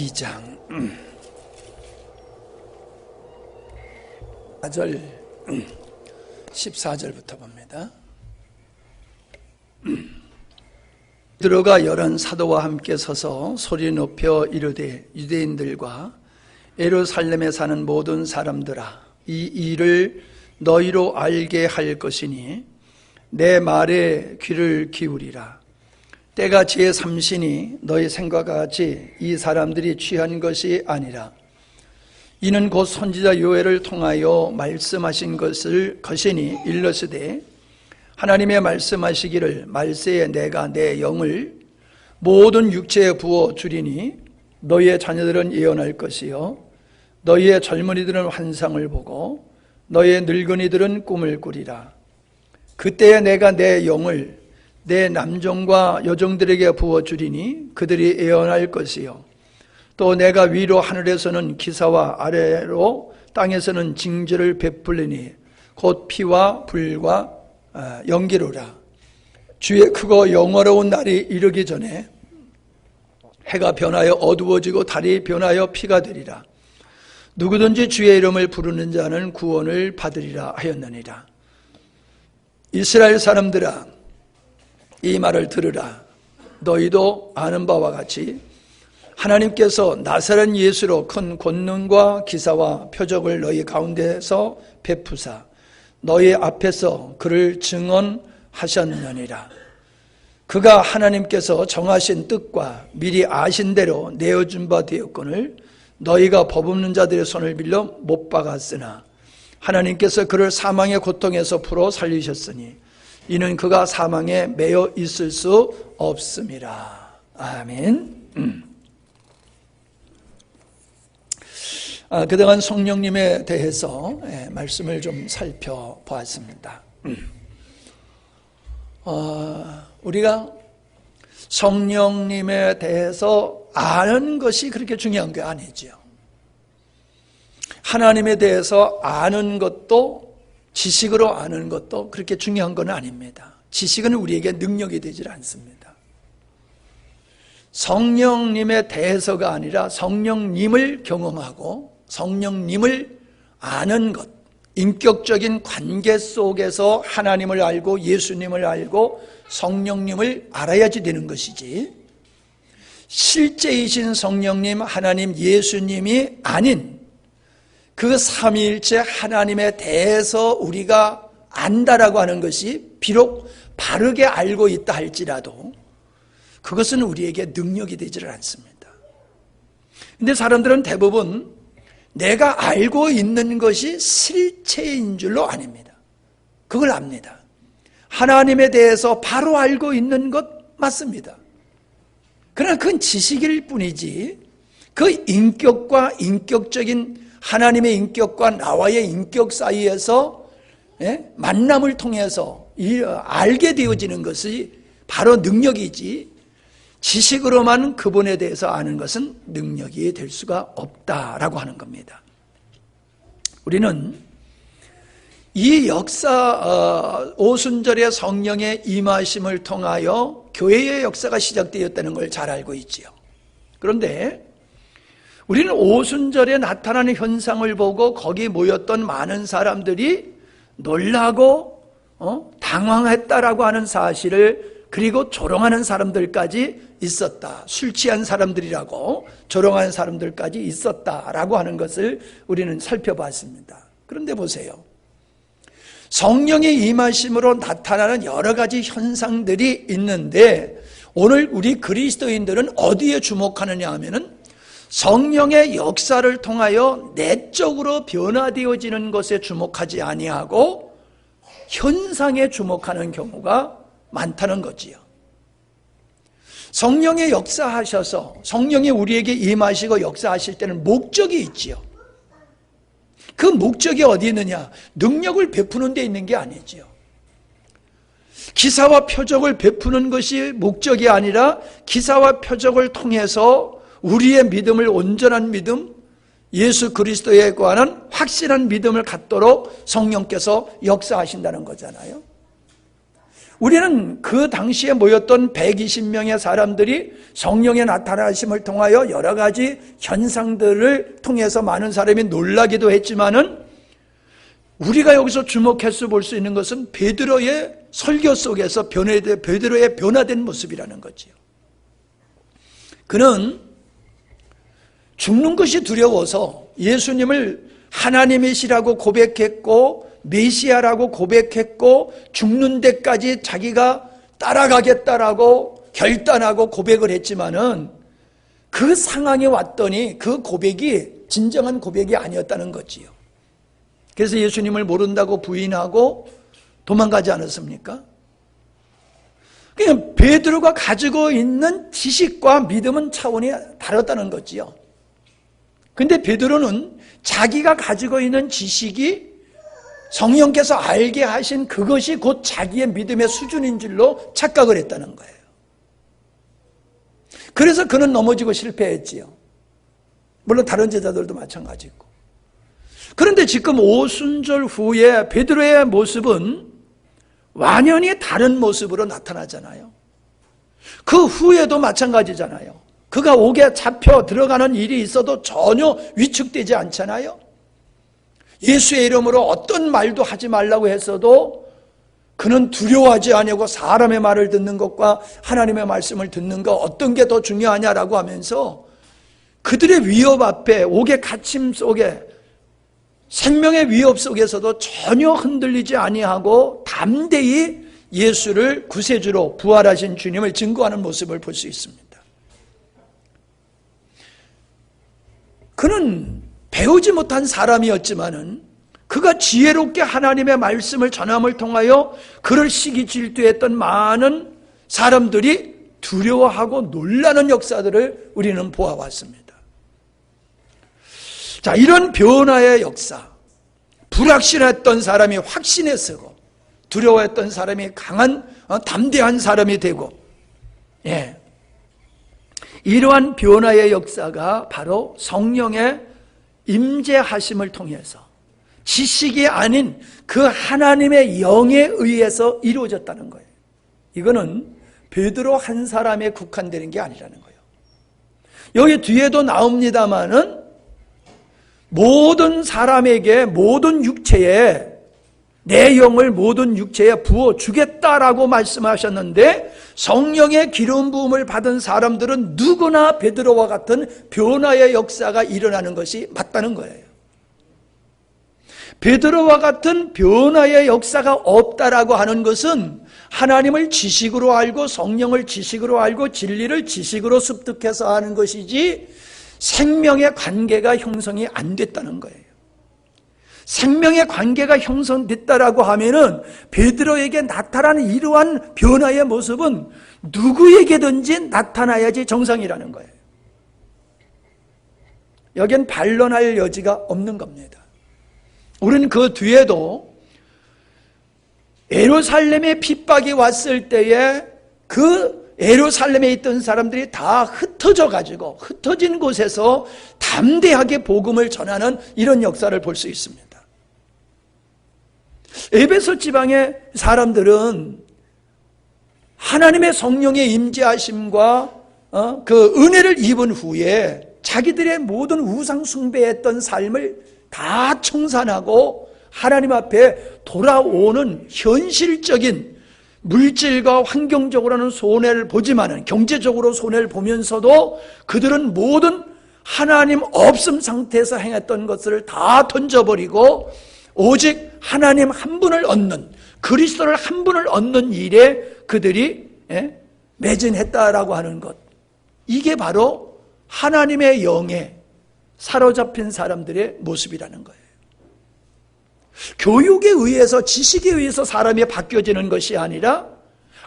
2장 14절부터 봅니다. 들어가 열한 사도와 함께 서서 소리 높여 이르되 유대인들과 예루살렘에 사는 모든 사람들아, 이 일을 너희로 알게 할 것이니 내 말에 귀를 기울이라. 때가 제3시니 너희 생각과 같이 이 사람들이 취한 것이 아니라 이는 곧 선지자 요엘을 통하여 말씀하신 것이니 일러스되 하나님의 말씀하시기를 말세에 내가 내 영을 모든 육체에 부어 주리니 너희의 자녀들은 예언할 것이요 너희의 젊은이들은 환상을 보고 너희의 늙은이들은 꿈을 꾸리라. 그때에 내가 내 영을 내 남종과 여종들에게 부어 주리니 그들이 예언할 것이요 또 내가 위로 하늘에서는 기사와 아래로 땅에서는 징조를 베풀리니 곧 피와 불과 연기로라. 주의 크고 영화로운 날이 이르기 전에 해가 변하여 어두워지고 달이 변하여 피가 되리라. 누구든지 주의 이름을 부르는 자는 구원을 받으리라 하였느니라. 이스라엘 사람들아, 이 말을 들으라. 너희도 아는 바와 같이 하나님께서 나사렛 예수로 큰 권능과 기사와 표적을 너희 가운데서 베푸사 너희 앞에서 그를 증언하셨느니라. 그가 하나님께서 정하신 뜻과 미리 아신 대로 내어준 바 되었거늘 너희가 법없는 자들의 손을 빌려 못 박았으나 하나님께서 그를 사망의 고통에서 풀어 살리셨으니 이는 그가 사망에 매여 있을 수 없음이라. 아멘. 그동안 성령님에 대해서 말씀을 좀 살펴보았습니다. 우리가 성령님에 대해서 아는 것이 그렇게 중요한 게 아니죠. 하나님에 대해서 아는 것도 지식으로 아는 것도 그렇게 중요한 건 아닙니다. 지식은 우리에게 능력이 되질 않습니다. 성령님에 대해서가 아니라 성령님을 경험하고 성령님을 아는 것, 인격적인 관계 속에서 하나님을 알고 예수님을 알고 성령님을 알아야지 되는 것이지, 실제이신 성령님 하나님 예수님이 아닌 그 삼위일체 하나님에 대해서 우리가 안다라고 하는 것이 비록 바르게 알고 있다 할지라도 그것은 우리에게 능력이 되지를 않습니다. 그런데 사람들은 대부분 내가 알고 있는 것이 실체인 줄로 아닙니다. 그걸 압니다. 하나님에 대해서 바로 알고 있는 것 맞습니다. 그러나 그건 지식일 뿐이지 그 인격과 인격적인 하나님의 인격과 나와의 인격 사이에서 만남을 통해서 알게 되어지는 것이 바로 능력이지, 지식으로만 그분에 대해서 아는 것은 능력이 될 수가 없다라고 하는 겁니다. 우리는 이 역사, 오순절의 성령의 임하심을 통하여 교회의 역사가 시작되었다는 걸 잘 알고 있지요. 그런데 우리는 오순절에 나타나는 현상을 보고 거기 모였던 많은 사람들이 놀라고 당황했다라고 하는 사실을, 그리고 조롱하는 사람들까지 있었다. 술 취한 사람들이라고 조롱하는 사람들까지 있었다라고 하는 것을 우리는 살펴봤습니다. 그런데 보세요. 성령의 임하심으로 나타나는 여러 가지 현상들이 있는데 오늘 우리 그리스도인들은 어디에 주목하느냐 하면은 성령의 역사를 통하여 내적으로 변화되어지는 것에 주목하지 아니하고 현상에 주목하는 경우가 많다는 거지요. 성령의 역사하셔서 성령이 우리에게 임하시고 역사하실 때는 목적이 있지요. 그 목적이 어디 있느냐? 능력을 베푸는 데 있는 게 아니지요. 기사와 표적을 베푸는 것이 목적이 아니라 기사와 표적을 통해서 우리의 믿음을, 온전한 믿음, 예수 그리스도에 관한 확실한 믿음을 갖도록 성령께서 역사하신다는 거잖아요. 우리는 그 당시에 모였던 120명의 사람들이 성령의 나타나심을 통하여 여러 가지 현상들을 통해서 많은 사람이 놀라기도 했지만은 우리가 여기서 주목해서 볼 수 있는 것은 베드로의 설교 속에서 베드로의 변화된 모습이라는 거지요. 그는 죽는 것이 두려워서 예수님을 하나님이시라고 고백했고 메시아라고 고백했고 죽는 데까지 자기가 따라가겠다라고 결단하고 고백을 했지만은 그 상황이 왔더니 그 고백이 진정한 고백이 아니었다는 거지요. 그래서 예수님을 모른다고 부인하고 도망가지 않았습니까? 그냥 베드로가 가지고 있는 지식과 믿음은 차원이 다르다는 거지요. 근데 베드로는 자기가 가지고 있는 지식이 성령께서 알게 하신 그것이 곧 자기의 믿음의 수준인 줄로 착각을 했다는 거예요. 그래서 그는 넘어지고 실패했지요. 물론 다른 제자들도 마찬가지고. 그런데 지금 오순절 후에 베드로의 모습은 완전히 다른 모습으로 나타나잖아요. 그 후에도 마찬가지잖아요. 그가 옥에 잡혀 들어가는 일이 있어도 전혀 위축되지 않잖아요. 예수의 이름으로 어떤 말도 하지 말라고 했어도 그는 두려워하지 아니하고 사람의 말을 듣는 것과 하나님의 말씀을 듣는 것 어떤 게 더 중요하냐라고 하면서 그들의 위협 앞에 옥의 갇힘 속에 생명의 위협 속에서도 전혀 흔들리지 아니하고 담대히 예수를 구세주로 부활하신 주님을 증거하는 모습을 볼 수 있습니다. 그는 배우지 못한 사람이었지만은 그가 지혜롭게 하나님의 말씀을 전함을 통하여 그를 시기 질투했던 많은 사람들이 두려워하고 놀라는 역사들을 우리는 보아왔습니다. 자, 이런 변화의 역사, 불확실했던 사람이 확신에 서고 두려워했던 사람이 강한 담대한 사람이 되고, 이러한 변화의 역사가 바로 성령의 임재하심을 통해서 지식이 아닌 그 하나님의 영에 의해서 이루어졌다는 거예요. 이거는 베드로 한 사람에 국한되는 게 아니라는 거예요. 여기 뒤에도 나옵니다마는 모든 사람에게 모든 육체에 내 영을 모든 육체에 부어주겠다라고 말씀하셨는데 성령의 기름 부음을 받은 사람들은 누구나 베드로와 같은 변화의 역사가 일어나는 것이 맞다는 거예요. 베드로와 같은 변화의 역사가 없다라고 하는 것은 하나님을 지식으로 알고 성령을 지식으로 알고 진리를 지식으로 습득해서 하는 것이지 생명의 관계가 형성이 안 됐다는 거예요. 생명의 관계가 형성됐다라고 하면은 베드로에게 나타나는 이러한 변화의 모습은 누구에게든지 나타나야지 정상이라는 거예요. 여긴 반론할 여지가 없는 겁니다. 우리는 그 뒤에도 예루살렘에 핍박이 왔을 때에 그 예루살렘에 있던 사람들이 다 흩어진 곳에서 담대하게 복음을 전하는 이런 역사를 볼 수 있습니다. 에베소 지방의 사람들은 하나님의 성령의 임재하심과 그 은혜를 입은 후에 자기들의 모든 우상 숭배했던 삶을 다 청산하고 하나님 앞에 돌아오는 현실적인 물질과 환경적으로는 손해를 보지만은 경제적으로 손해를 보면서도 그들은 모든 하나님 없음 상태에서 행했던 것을 다 던져버리고 오직 하나님 한 분을 얻는, 그리스도를 한 분을 얻는 일에 그들이 매진했다라고 하는 것, 이게 바로 하나님의 영에 사로잡힌 사람들의 모습이라는 거예요. 교육에 의해서, 지식에 의해서 사람이 바뀌어지는 것이 아니라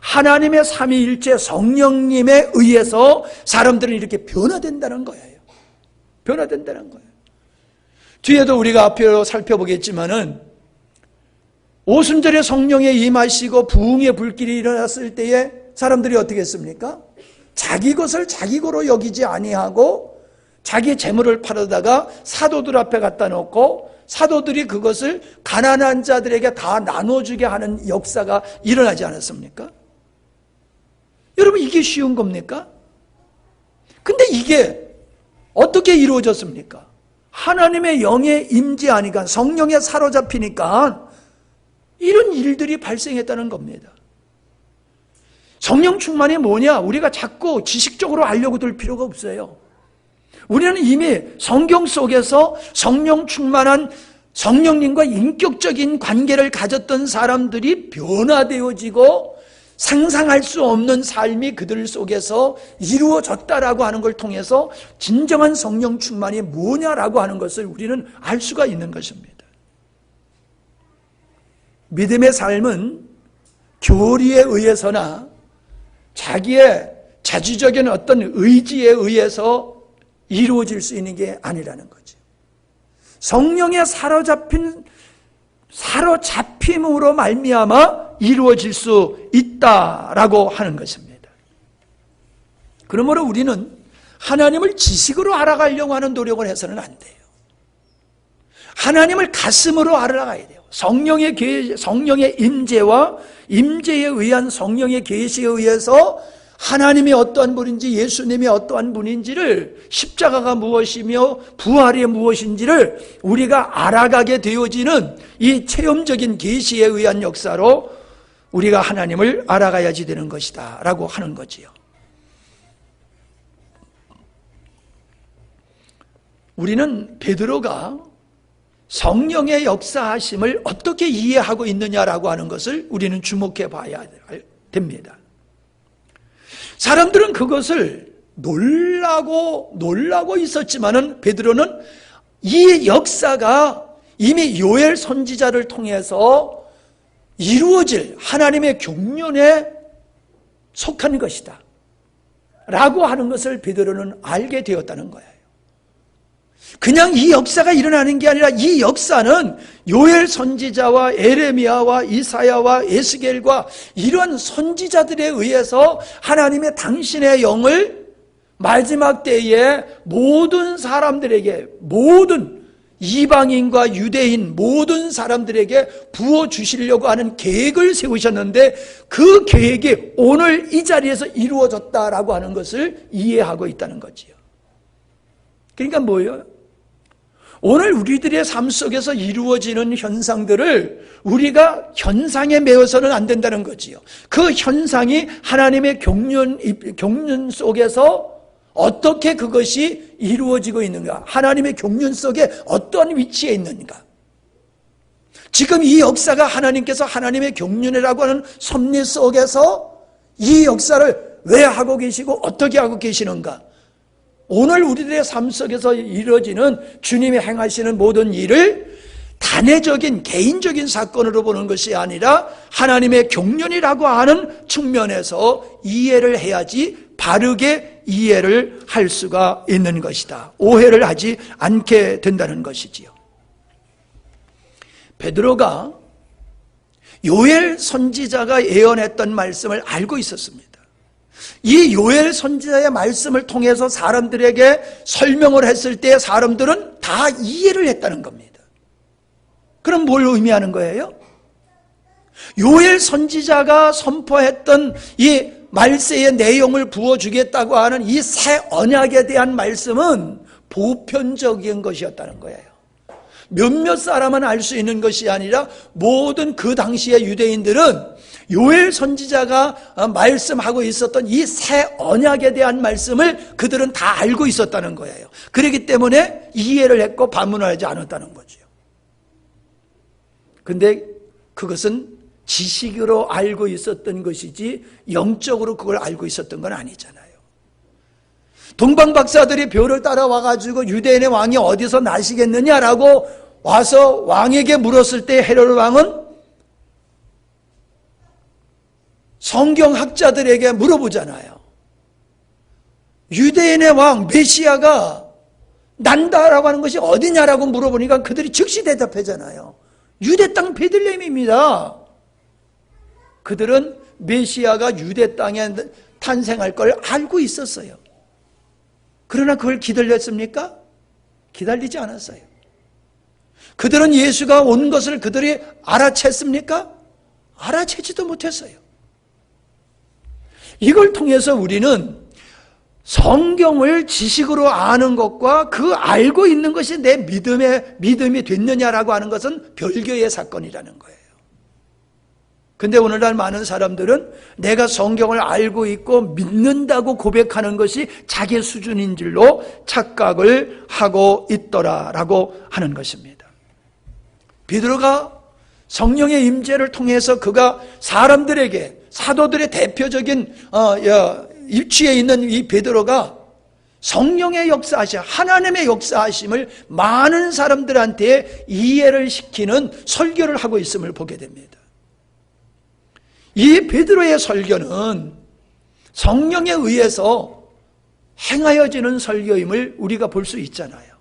하나님의 삼위일체 성령님에 의해서 사람들은 이렇게 변화된다는 거예요. 변화된다는 거예요. 뒤에도 우리가 앞으로 살펴보겠지만은 오순절에 성령에 임하시고 부흥의 불길이 일어났을 때에 사람들이 어떻게 했습니까? 자기 것을 자기 거로 여기지 아니하고 자기 재물을 팔아다가 사도들 앞에 갖다 놓고 사도들이 그것을 가난한 자들에게 다 나눠주게 하는 역사가 일어나지 않았습니까? 여러분, 이게 쉬운 겁니까? 근데 이게 어떻게 이루어졌습니까? 하나님의 영의 임재하니까, 성령에 사로잡히니까 이런 일들이 발생했다는 겁니다. 성령 충만이 뭐냐? 우리가 자꾸 지식적으로 알려고 들 필요가 없어요. 우리는 이미 성경 속에서 성령 충만한 성령님과 인격적인 관계를 가졌던 사람들이 변화되어지고 상상할 수 없는 삶이 그들 속에서 이루어졌다라고 하는 걸 통해서 진정한 성령 충만이 뭐냐라고 하는 것을 우리는 알 수가 있는 것입니다. 믿음의 삶은 교리에 의해서나 자기의 자주적인 어떤 의지에 의해서 이루어질 수 있는 게 아니라는 거죠. 성령에 사로잡힘으로 말미암아 이루어질 수 있다라고 하는 것입니다. 그러므로 우리는 하나님을 지식으로 알아가려고 하는 노력을 해서는 안 돼요. 하나님을 가슴으로 알아가야 돼요. 성령의 임재와 임재에 의한 성령의 계시에 의해서 하나님이 어떠한 분인지, 예수님이 어떠한 분인지를, 십자가가 무엇이며 부활이 무엇인지를 우리가 알아가게 되어지는 이 체험적인 계시에 의한 역사로 우리가 하나님을 알아가야지 되는 것이다 라고 하는 거지요. 우리는 베드로가 성령의 역사하심을 어떻게 이해하고 있느냐라고 하는 것을 우리는 주목해 봐야 됩니다. 사람들은 그것을 놀라고 있었지만은 베드로는 이 역사가 이미 요엘 선지자를 통해서 이루어질 하나님의 경륜에 속한 것이다 라고 하는 것을 베드로는 알게 되었다는 거예요. 그냥 이 역사가 일어나는 게 아니라 이 역사는 요엘 선지자와 에레미야와 이사야와 에스겔과 이런 선지자들에 의해서 하나님의 당신의 영을 마지막 때에 모든 사람들에게, 모든 이방인과 유대인 모든 사람들에게 부어주시려고 하는 계획을 세우셨는데 그 계획이 오늘 이 자리에서 이루어졌다라고 하는 것을 이해하고 있다는 거지요. 그러니까 뭐예요? 오늘 우리들의 삶 속에서 이루어지는 현상들을 우리가 현상에 매여서는 안 된다는 거지요. 그 현상이 하나님의 경륜 속에서 어떻게 그것이 이루어지고 있는가? 하나님의 경륜 속에 어떤 위치에 있는가? 지금 이 역사가 하나님께서 하나님의 경륜이라고 하는 섭리 속에서 이 역사를 왜 하고 계시고 어떻게 하고 계시는가? 오늘 우리들의 삶 속에서 이루어지는 주님이 행하시는 모든 일을 단회적인 개인적인 사건으로 보는 것이 아니라 하나님의 경륜이라고 하는 측면에서 이해를 해야지 바르게 이해를 할 수가 있는 것이다. 오해를 하지 않게 된다는 것이지요. 베드로가 요엘 선지자가 예언했던 말씀을 알고 있었습니다. 이 요엘 선지자의 말씀을 통해서 사람들에게 설명을 했을 때 사람들은 다 이해를 했다는 겁니다. 그럼 뭘 의미하는 거예요? 요엘 선지자가 선포했던 이 말세의 내용을 부어주겠다고 하는 이 새 언약에 대한 말씀은 보편적인 것이었다는 거예요. 몇몇 사람은 알 수 있는 것이 아니라 모든 그 당시의 유대인들은 요엘 선지자가 말씀하고 있었던 이 새 언약에 대한 말씀을 그들은 다 알고 있었다는 거예요. 그렇기 때문에 이해를 했고 반문하지 않았다는 거죠. 근데 그것은 지식으로 알고 있었던 것이지 영적으로 그걸 알고 있었던 건 아니잖아요. 동방 박사들이 벼를 따라와가지고 유대인의 왕이 어디서 나시겠느냐라고 와서 왕에게 물었을 때 헤롯 왕은 성경학자들에게 물어보잖아요. 유대인의 왕 메시아가 난다라고 하는 것이 어디냐라고 물어보니까 그들이 즉시 대답하잖아요. 유대 땅 베들레헴입니다. 그들은 메시아가 유대 땅에 탄생할 걸 알고 있었어요. 그러나 그걸 기다렸습니까? 기다리지 않았어요. 그들은 예수가 온 것을 그들이 알아챘습니까? 알아채지도 못했어요. 이걸 통해서 우리는 성경을 지식으로 아는 것과 그 알고 있는 것이 내 믿음이 됐느냐라고 하는 것은 별개의 사건이라는 거예요. 근데 오늘날 많은 사람들은 내가 성경을 알고 있고 믿는다고 고백하는 것이 자기 수준인 줄로 착각을 하고 있더라라고 하는 것입니다. 베드로가 성령의 임재를 통해서 그가 사람들에게, 사도들의 대표적인 입지에 있는 이 베드로가 성령의 역사하심, 하나님의 역사하심을 많은 사람들한테 이해를 시키는 설교를 하고 있음을 보게 됩니다. 이 베드로의 설교는 성령에 의해서 행하여지는 설교임을 우리가 볼 수 있잖아요.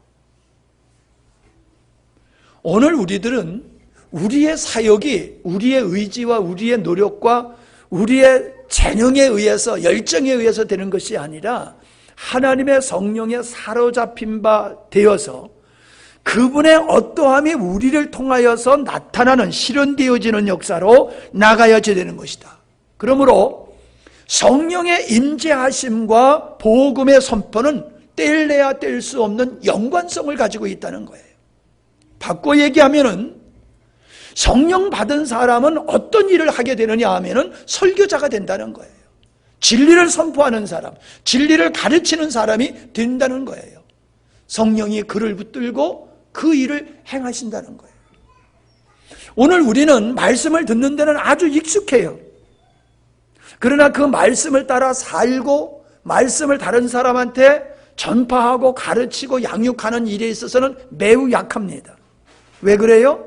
오늘 우리들은 우리의 사역이 우리의 의지와 우리의 노력과 우리의 재능에 의해서, 열정에 의해서 되는 것이 아니라 하나님의 성령에 사로잡힌 바 되어서 그분의 어떠함이 우리를 통하여서 나타나는, 실현되어지는 역사로 나가야 되는 것이다. 그러므로 성령의 임재하심과 복음의 선포는 뗄래야 뗄 수 없는 연관성을 가지고 있다는 거예요. 바꿔 얘기하면은 성령 받은 사람은 어떤 일을 하게 되느냐 하면은 설교자가 된다는 거예요. 진리를 선포하는 사람, 진리를 가르치는 사람이 된다는 거예요. 성령이 그를 붙들고 그 일을 행하신다는 거예요. 오늘 우리는 말씀을 듣는 데는 아주 익숙해요. 그러나 그 말씀을 따라 살고 말씀을 다른 사람한테 전파하고 가르치고 양육하는 일에 있어서는 매우 약합니다. 왜 그래요?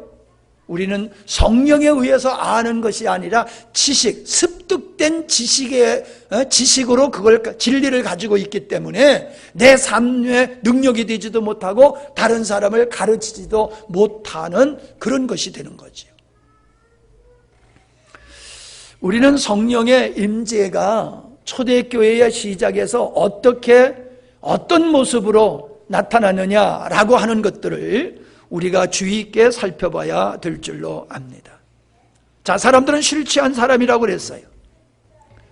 우리는 성령에 의해서 아는 것이 아니라 지식, 습득된 지식으로 그걸, 진리를 가지고 있기 때문에 내 삶에 능력이 되지도 못하고 다른 사람을 가르치지도 못하는 그런 것이 되는 거죠. 우리는 성령의 임재가 초대교회의 시작에서 어떤 모습으로 나타나느냐라고 하는 것들을 우리가 주의 있게 살펴봐야 될 줄로 압니다. 자, 사람들은 술 취한 사람이라고 그랬어요.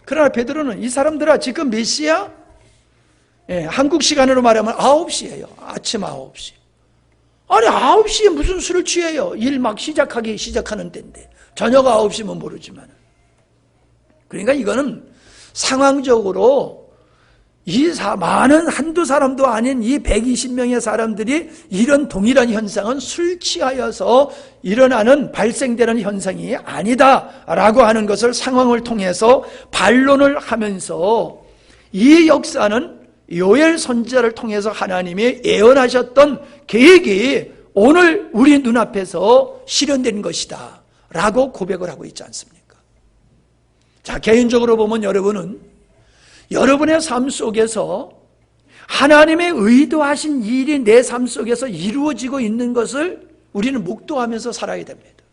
그러나 베드로는 이 사람들아 지금 몇 시야? 한국 시간으로 말하면 9시예요. 아침 9시. 아니 9시에 무슨 술을 취해요? 일 막 시작하는 때인데. 저녁 9시면 모르지만. 그러니까 이거는 상황적으로 많은 한두 사람도 아닌 이 120명의 사람들이 이런 동일한 현상은 술 취하여서 발생되는 현상이 아니다라고 하는 것을 상황을 통해서 반론을 하면서 이 역사는 요엘 선지자를 통해서 하나님이 예언하셨던 계획이 오늘 우리 눈앞에서 실현된 것이다 라고 고백을 하고 있지 않습니까? 자, 개인적으로 보면 여러분의 삶 속에서 하나님의 의도하신 일이 내 삶 속에서 이루어지고 있는 것을 우리는 묵도하면서 살아야 됩니다.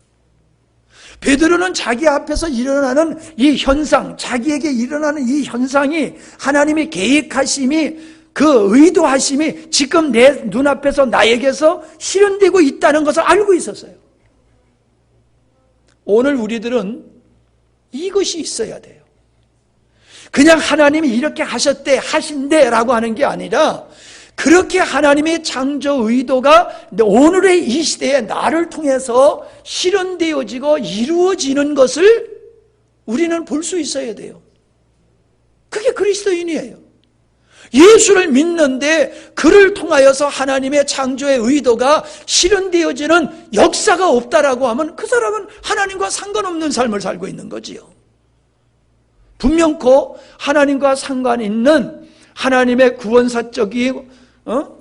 베드로는 자기 앞에서 일어나는 이 현상, 자기에게 일어나는 이 현상이 하나님의 계획하심이, 그 의도하심이 지금 내 눈앞에서 나에게서 실현되고 있다는 것을 알고 있었어요. 오늘 우리들은 이것이 있어야 돼요. 그냥 하나님이 이렇게 하신대라고 하는 게 아니라 그렇게 하나님의 창조 의도가 오늘의 이 시대에 나를 통해서 실현되어지고 이루어지는 것을 우리는 볼 수 있어야 돼요. 그게 그리스도인이에요. 예수를 믿는데 그를 통하여서 하나님의 창조의 의도가 실현되어지는 역사가 없다라고 하면 그 사람은 하나님과 상관없는 삶을 살고 있는 거지요. 분명코 하나님과 상관 있는 하나님의 구원사적인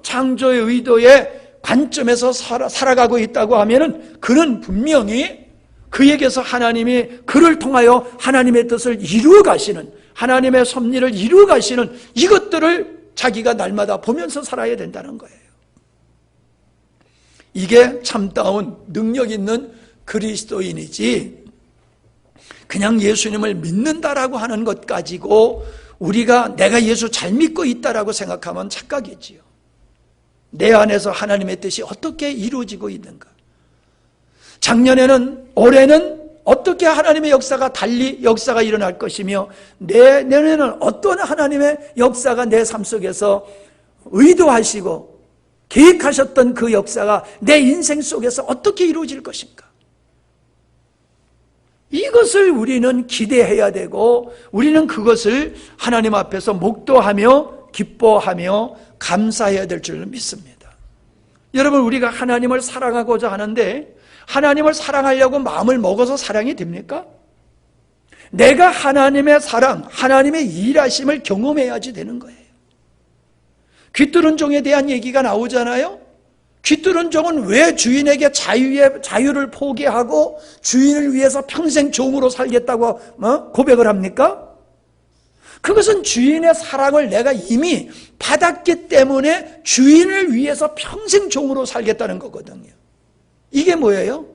창조의 의도의 관점에서 살아가고 있다고 하면은 그는 분명히 그에게서 하나님이 그를 통하여 하나님의 뜻을 이루어 가시는, 하나님의 섭리를 이루어 가시는 이것들을 자기가 날마다 보면서 살아야 된다는 거예요. 이게 참다운 능력 있는 그리스도인이지, 그냥 예수님을 믿는다라고 하는 것 가지고 우리가 내가 예수 잘 믿고 있다라고 생각하면 착각이지요. 내 안에서 하나님의 뜻이 어떻게 이루어지고 있는가? 작년에는, 올해는 어떻게 하나님의 역사가 달리 역사가 일어날 것이며 내년에는 어떤 하나님의 역사가 내 삶 속에서 의도하시고 계획하셨던 그 역사가 내 인생 속에서 어떻게 이루어질 것인가. 이것을 우리는 기대해야 되고 우리는 그것을 하나님 앞에서 목도하며 기뻐하며 감사해야 될 줄 믿습니다. 여러분, 우리가 하나님을 사랑하고자 하는데 하나님을 사랑하려고 마음을 먹어서 사랑이 됩니까? 내가 하나님의 사랑, 하나님의 일하심을 경험해야지 되는 거예요. 귀뚫은 종에 대한 얘기가 나오잖아요. 귀뚫은 종은 왜 주인에게 자유를 포기하고 주인을 위해서 평생 종으로 살겠다고 고백을 합니까? 그것은 주인의 사랑을 내가 이미 받았기 때문에 주인을 위해서 평생 종으로 살겠다는 거거든요. 이게 뭐예요?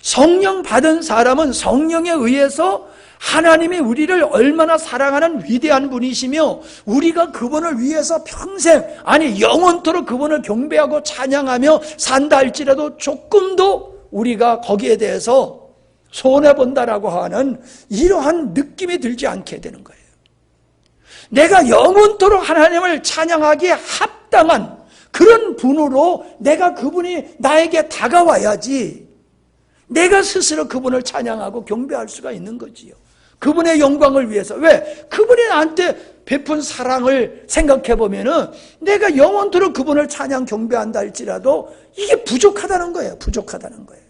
성령 받은 사람은 성령에 의해서 하나님이 우리를 얼마나 사랑하는 위대한 분이시며 우리가 그분을 위해서 평생, 아니 영원토록 그분을 경배하고 찬양하며 산다 할지라도 조금도 우리가 거기에 대해서 손해본다라고 하는 이러한 느낌이 들지 않게 되는 거예요. 내가 영원토록 하나님을 찬양하기에 합당한 그런 분으로 내가 그분이 나에게 다가와야지 내가 스스로 그분을 찬양하고 경배할 수가 있는 거지요. 그분의 영광을 위해서. 왜? 그분이 나한테 베푼 사랑을 생각해 보면은 내가 영원토록 그분을 찬양 경배한다 할지라도 이게 부족하다는 거예요. 부족하다는 거예요.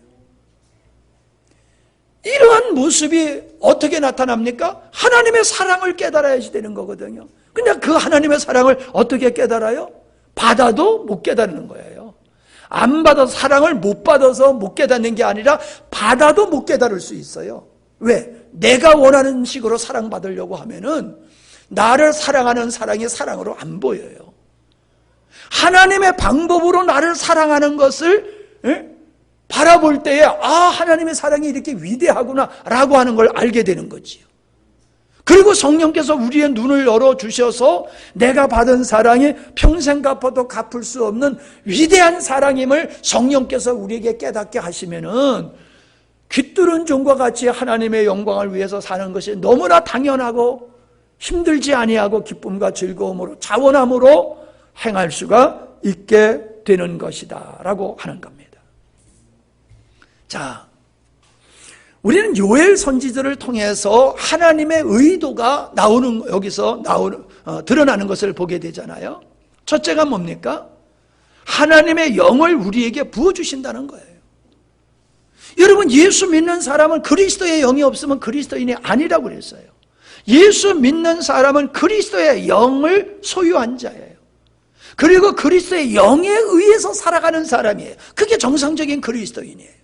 이러한 모습이 어떻게 나타납니까? 하나님의 사랑을 깨달아야지 되는 거거든요. 근데 그 하나님의 사랑을 어떻게 깨달아요? 받아도 못 깨닫는 거예요. 안 받아서, 사랑을 못 받아서 못 깨닫는 게 아니라 받아도 못 깨달을 수 있어요. 왜? 내가 원하는 식으로 사랑받으려고 하면은 나를 사랑하는 사랑이 사랑으로 안 보여요. 하나님의 방법으로 나를 사랑하는 것을 바라볼 때에 하나님의 사랑이 이렇게 위대하구나 라고 하는 걸 알게 되는 거지요. 그리고 성령께서 우리의 눈을 열어주셔서 내가 받은 사랑이 평생 갚아도 갚을 수 없는 위대한 사랑임을 성령께서 우리에게 깨닫게 하시면은 귀뚫은 종과 같이 하나님의 영광을 위해서 사는 것이 너무나 당연하고 힘들지 아니하고 기쁨과 즐거움으로 자원함으로 행할 수가 있게 되는 것이다 라고 하는 겁니다. 자, 우리는 요엘 선지자를 통해서 하나님의 의도가 여기서 드러나는 것을 보게 되잖아요. 첫째가 뭡니까? 하나님의 영을 우리에게 부어주신다는 거예요. 여러분, 예수 믿는 사람은 그리스도의 영이 없으면 그리스도인이 아니라고 그랬어요. 예수 믿는 사람은 그리스도의 영을 소유한 자예요. 그리고 그리스도의 영에 의해서 살아가는 사람이에요. 그게 정상적인 그리스도인이에요.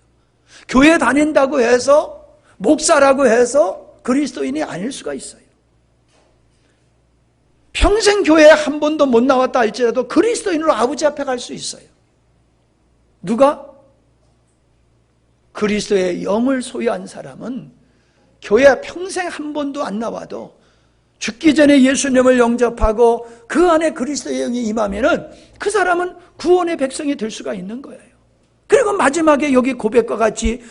교회 다닌다고 해서, 목사라고 해서 그리스도인이 아닐 수가 있어요. 평생 교회에 한 번도 못 나왔다 할지라도 그리스도인으로 아버지 앞에 갈 수 있어요. 누가? 그리스도의 영을 소유한 사람은 교회 평생 한 번도 안 나와도 죽기 전에 예수님을 영접하고 그 안에 그리스도의 영이 임하면은 그 사람은 구원의 백성이 될 수가 있는 거예요. 그리고 마지막에 여기 고백과 같이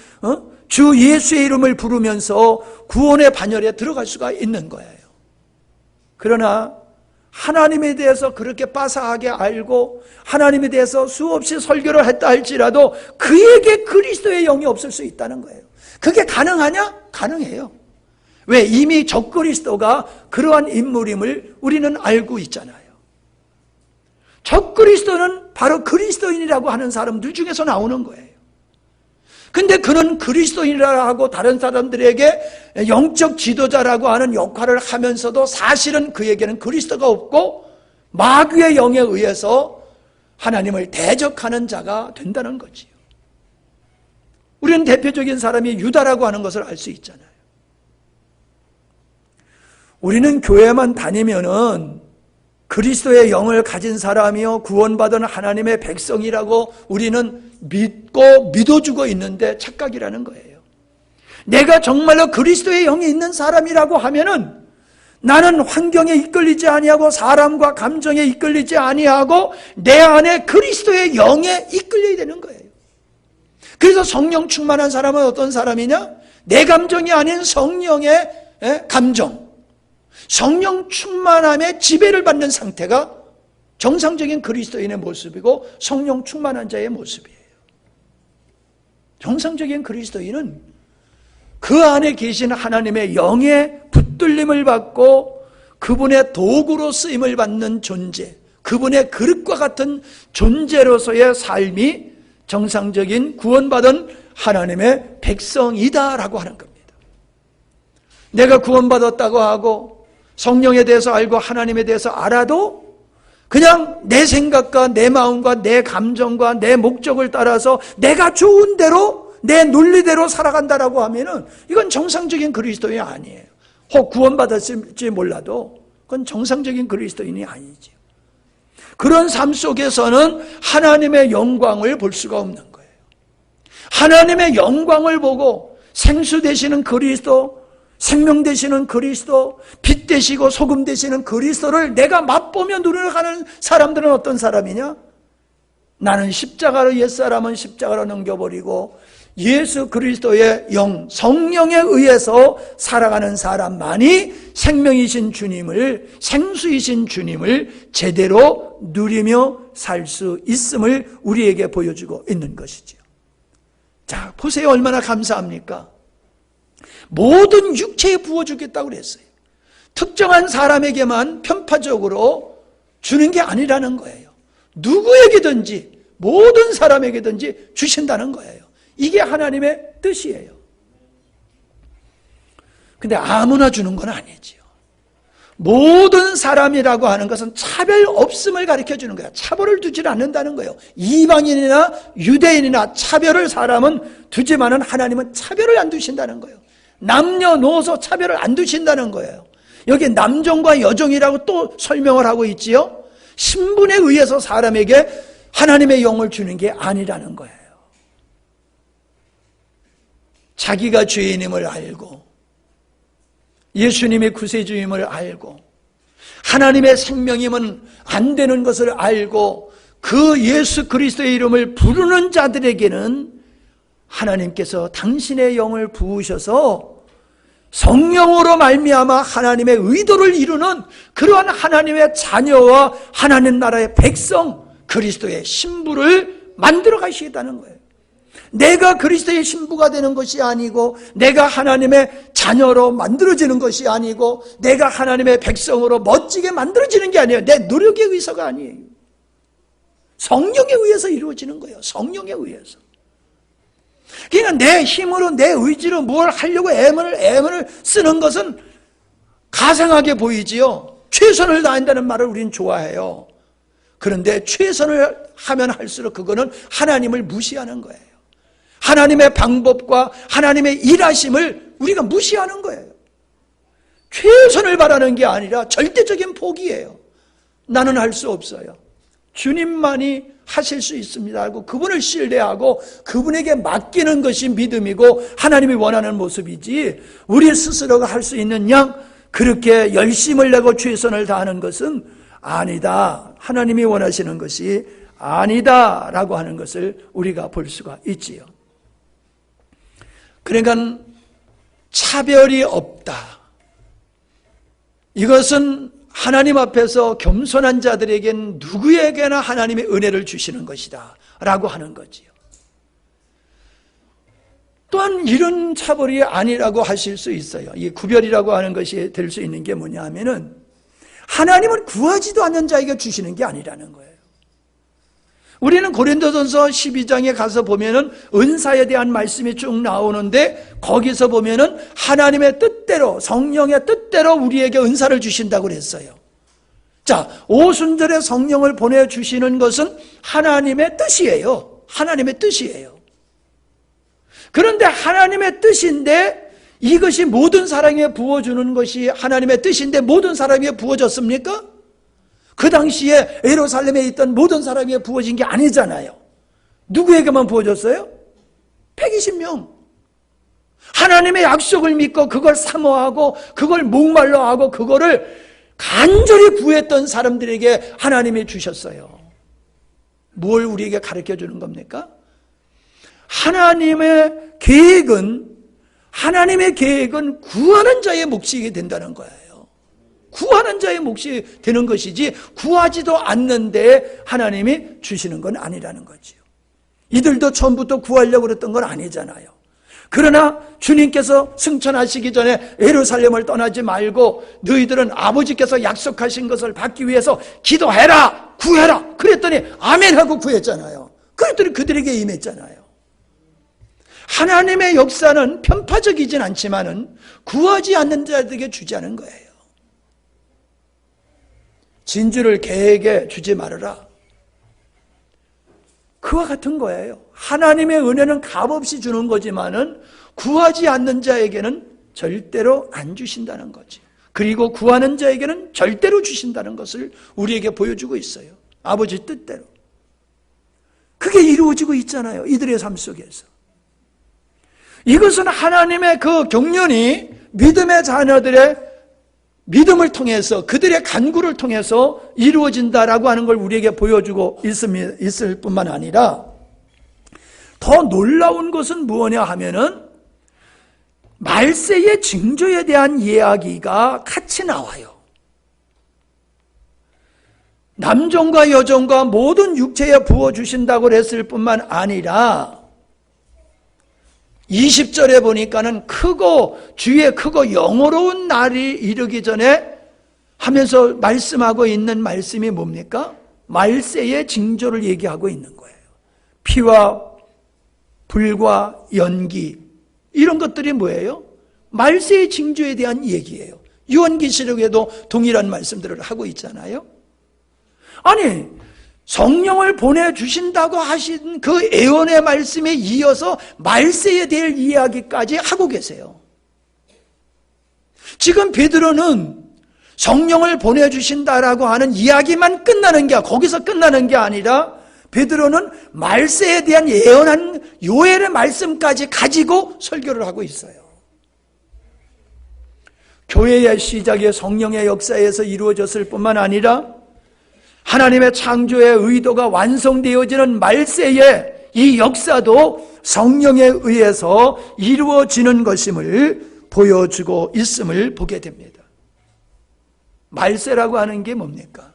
주 예수의 이름을 부르면서 구원의 반열에 들어갈 수가 있는 거예요. 그러나 하나님에 대해서 그렇게 빠삭하게 알고 하나님에 대해서 수없이 설교를 했다 할지라도 그에게 그리스도의 영이 없을 수 있다는 거예요. 그게 가능하냐? 가능해요. 왜? 이미 적그리스도가 그러한 인물임을 우리는 알고 있잖아요. 적그리스도는 바로 그리스도인이라고 하는 사람들 중에서 나오는 거예요. 근데 그는 그리스도인이라고 하고 다른 사람들에게 영적 지도자라고 하는 역할을 하면서도 사실은 그에게는 그리스도가 없고 마귀의 영에 의해서 하나님을 대적하는 자가 된다는 거지요. 우리는 대표적인 사람이 유다라고 하는 것을 알 수 있잖아요. 우리는 교회만 다니면은 그리스도의 영을 가진 사람이요 구원받은 하나님의 백성이라고 우리는 믿고 믿어주고 있는데 착각이라는 거예요. 내가 정말로 그리스도의 영이 있는 사람이라고 하면은 나는 환경에 이끌리지 아니하고 사람과 감정에 이끌리지 아니하고 내 안에 그리스도의 영에 이끌려야 되는 거예요. 그래서 성령 충만한 사람은 어떤 사람이냐? 내 감정이 아닌 성령의 감정, 성령 충만함의 지배를 받는 상태가 정상적인 그리스도인의 모습이고 성령 충만한 자의 모습이에요. 정상적인 그리스도인은 그 안에 계신 하나님의 영의 붙들림을 받고 그분의 도구로 쓰임을 받는 존재, 그분의 그릇과 같은 존재로서의 삶이 정상적인 구원받은 하나님의 백성이다라고 하는 겁니다. 내가 구원받았다고 하고 성령에 대해서 알고 하나님에 대해서 알아도 그냥 내 생각과 내 마음과 내 감정과 내 목적을 따라서 내가 좋은 대로 내 논리대로 살아간다라고 하면은 이건 정상적인 그리스도인이 아니에요. 혹 구원받았을지 몰라도 그건 정상적인 그리스도인이 아니죠. 그런 삶 속에서는 하나님의 영광을 볼 수가 없는 거예요. 하나님의 영광을 보고 생수 되시는 그리스도, 생명 되시는 그리스도, 빛 되시고 소금 되시는 그리스도를 내가 맛보며 누려가는 사람들은 어떤 사람이냐? 나는 십자가로, 옛사람은 십자가로 넘겨버리고 예수 그리스도의 영, 성령에 의해서 살아가는 사람만이 생명이신 주님을, 생수이신 주님을 제대로 누리며 살 수 있음을 우리에게 보여주고 있는 것이죠. 자, 보세요. 얼마나 감사합니까? 모든 육체에 부어주겠다고 그랬어요. 특정한 사람에게만 편파적으로 주는 게 아니라는 거예요. 누구에게든지, 모든 사람에게든지 주신다는 거예요. 이게 하나님의 뜻이에요. 근데 아무나 주는 건 아니지요. 모든 사람이라고 하는 것은 차별 없음을 가르쳐 주는 거예요. 차별을 두지 않는다는 거예요. 이방인이나 유대인이나 차별을 사람은 두지만은 하나님은 차별을 안 두신다는 거예요. 남녀노소 차별을 안 두신다는 거예요. 여기 남종과 여종이라고 또 설명을 하고 있지요. 신분에 의해서 사람에게 하나님의 영을 주는 게 아니라는 거예요. 자기가 죄인임을 알고 예수님의 구세주임을 알고 하나님의 생명이면 안 되는 것을 알고 그 예수 그리스도의 이름을 부르는 자들에게는 하나님께서 당신의 영을 부으셔서 성령으로 말미암아 하나님의 의도를 이루는 그러한 하나님의 자녀와 하나님 나라의 백성, 그리스도의 신부를 만들어 가시겠다는 거예요. 내가 그리스도의 신부가 되는 것이 아니고 내가 하나님의 자녀로 만들어지는 것이 아니고 내가 하나님의 백성으로 멋지게 만들어지는 게 아니에요. 내 노력에 의해서가 아니에요. 성령에 의해서 이루어지는 거예요. 성령에 의해서. 그러니까 내 힘으로 내 의지로 뭘 하려고 애문을 쓰는 것은 가상하게 보이지요. 최선을 다한다는 말을 우리는 좋아해요. 그런데 최선을 하면 할수록 그거는 하나님을 무시하는 거예요. 하나님의 방법과 하나님의 일하심을 우리가 무시하는 거예요. 최선을 바라는 게 아니라 절대적인 포기예요. 나는 할 수 없어요. 주님만이 하실 수 있습니다 하고 그분을 신뢰하고 그분에게 맡기는 것이 믿음이고 하나님이 원하는 모습이지, 우리 스스로가 할 수 있는 양 그렇게 열심을 내고 최선을 다하는 것은 아니다. 하나님이 원하시는 것이 아니다라고 하는 것을 우리가 볼 수가 있지요. 그러니까 차별이 없다. 이것은 하나님 앞에서 겸손한 자들에겐 누구에게나 하나님의 은혜를 주시는 것이다 라고 하는 거지요. 또한 이런 차별이 아니라고 하실 수 있어요. 이 구별이라고 하는 것이 될 수 있는 게 뭐냐 하면은 하나님은 구하지도 않는 자에게 주시는 게 아니라는 거예요. 우리는 고린도전서 12장에 가서 보면은 은사에 대한 말씀이 쭉 나오는데 거기서 보면은 하나님의 뜻대로, 성령의 뜻대로 우리에게 은사를 주신다고 그랬어요. 자, 오순절에 성령을 보내주시는 것은 하나님의 뜻이에요. 하나님의 뜻이에요. 그런데 하나님의 뜻인데 이것이 모든 사람에게 부어주는 것이 하나님의 뜻인데 모든 사람에게 부어졌습니까? 그 당시에 예루살렘에 있던 모든 사람에게 부어진 게 아니잖아요. 누구에게만 부어졌어요? 120명. 하나님의 약속을 믿고 그걸 사모하고 그걸 목말라하고 그거를 간절히 구했던 사람들에게 하나님이 주셨어요. 뭘 우리에게 가르쳐 주는 겁니까? 하나님의 계획은 구하는 자의 몫이 된다는 거예요. 구하는 자의 몫이 되는 것이지 구하지도 않는데 하나님이 주시는 건 아니라는 거지요. 이들도 처음부터 구하려고 그랬던 건 아니잖아요. 그러나 주님께서 승천하시기 전에 예루살렘을 떠나지 말고 너희들은 아버지께서 약속하신 것을 받기 위해서 기도해라, 구해라. 그랬더니 아멘 하고 구했잖아요. 그랬더니 그들에게 임했잖아요. 하나님의 역사는 편파적이진 않지만은 구하지 않는 자들에게 주지 않은 거예요. 진주를 개에게 주지 말아라. 그와 같은 거예요. 하나님의 은혜는 값없이 주는 거지만은 구하지 않는 자에게는 절대로 안 주신다는 거지. 그리고 구하는 자에게는 절대로 주신다는 것을 우리에게 보여주고 있어요. 아버지 뜻대로. 그게 이루어지고 있잖아요. 이들의 삶 속에서. 이것은 하나님의 그 경륜이 믿음의 자녀들의 믿음을 통해서 그들의 간구를 통해서 이루어진다라고 하는 걸 우리에게 보여주고 있을 뿐만 아니라 더 놀라운 것은 무엇냐 하면은 말세의 징조에 대한 이야기가 같이 나와요. 남종과 여종과 모든 육체에 부어주신다고 했을 뿐만 아니라 20절에 보니까는 주의 크고 영어로운 날이 이르기 전에 하면서 말씀하고 있는 말씀이 뭡니까? 말세의 징조를 얘기하고 있는 거예요. 피와 불과 연기 이런 것들이 뭐예요? 말세의 징조에 대한 얘기예요. 요한계시록에도 동일한 말씀들을 하고 있잖아요. 아니 성령을 보내주신다고 하신 그 예언의 말씀에 이어서 말세에 대한 이야기까지 하고 계세요. 지금 베드로는 성령을 보내주신다라고 하는 이야기만 거기서 끝나는 게 아니라 베드로는 말세에 대한 예언한 요엘의 말씀까지 가지고 설교를 하고 있어요. 교회의 시작이 성령의 역사에서 이루어졌을 뿐만 아니라 하나님의 창조의 의도가 완성되어지는 말세의 이 역사도 성령에 의해서 이루어지는 것임을 보여주고 있음을 보게 됩니다. 말세라고 하는 게 뭡니까?